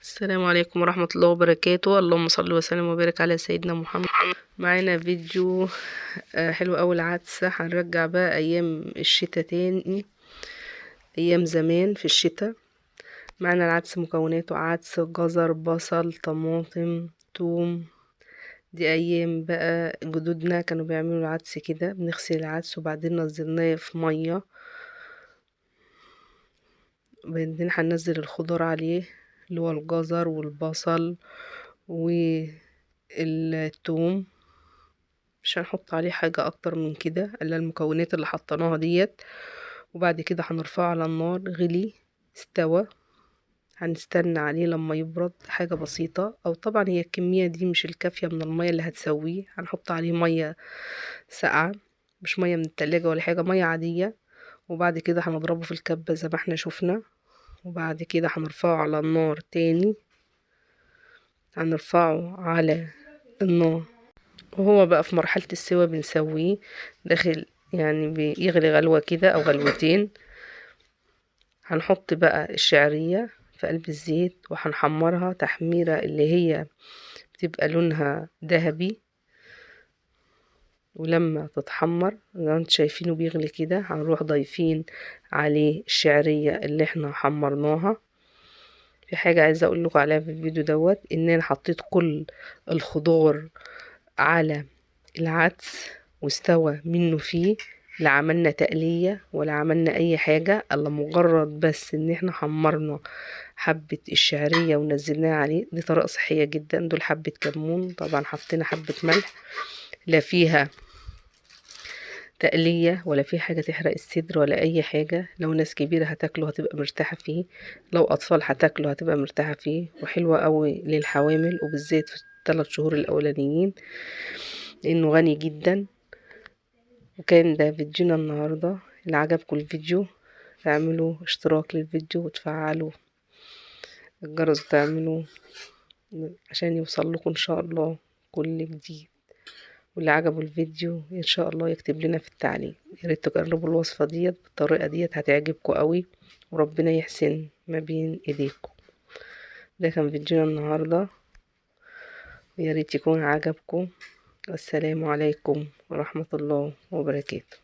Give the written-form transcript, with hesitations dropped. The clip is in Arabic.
السلام عليكم ورحمة الله وبركاته. اللهم صل وسلم وبارك على سيدنا محمد. معانا فيديو حلو اوي العدسة. هنرجع بقى ايام الشتاء تاني، ايام زمان في الشتاء. معانا العدس، مكوناته عدس، جزر، بصل، طماطم، توم. دي ايام بقى جدودنا كانوا بيعملوا العدس كده. بنغسل العدس وبعدين نزلناه في مية، وبعدين هننزل الخضار عليه اللي هو الجزر والبصل والثوم. مش هنحط عليه حاجة اكتر من كده الا المكونات اللي حطيناها ديت. وبعد كده هنرفعه على النار. غلي استوى، هنستنى عليه لما يبرد حاجة بسيطة، او طبعا هي الكمية دي مش الكافية من المية اللي هتسويه. هنحط عليه مية ساقعة، مش مية من التلاجة ولا حاجة، مية عادية. وبعد كده هنضربه في الكبة زي ما احنا شفنا. وبعد كده هنرفعه على النار تاني، هنرفعه على النار وهو بقى في مرحلة السوا بنسويه داخل، يعني بيغلي غلوة كده او غلوتين. هنحط بقى الشعرية في قلب الزيت وهنحمرها تحميرة اللي هي بتبقى لونها ذهبي. ولما تتحمر زي ما انتوا شايفينه بيغلي كده، هنروح ضايفين عليه الشعرية اللي احنا حمرناها. في حاجة عايزة اقول لكم عليها في الفيديو دوت، ان انا حطيت كل الخضار على العدس واستوى منه فيه. لا عملنا تقلية ولا عملنا اي حاجة، الا مجرد بس ان احنا حمرنا حبة الشعرية ونزلناها عليه. دي طريقة صحية جدا. دول حبة كمون، طبعا حطينا حبة ملح. لا فيها تقلية ولا في حاجة تحرق الصدر ولا اي حاجة. لو ناس كبيرة هتاكله هتبقى مرتاحة فيه، لو اطفال هتاكله هتبقى مرتاحة فيه. وحلوة قوي للحوامل وبالذات في الثلاث شهور الاولانيين، لانه غني جدا. وكان ده فيديونا النهاردة. اللي عجبكم الفيديو اعملوا اشتراك للفيديو وتفعلوا الجرس وتعملوا عشان يوصل لكم ان شاء الله كل جديد. واللي عجبه الفيديو ان شاء الله يكتب لنا في التعليق. يا ريت تجربوا الوصفة ديت بالطريقة ديت، هتعجبكم قوي وربنا يحسن ما بين ايديكم. ده كان فيديونا النهاردة، ويا ريت يكون عجبكم. والسلام عليكم ورحمة الله وبركاته.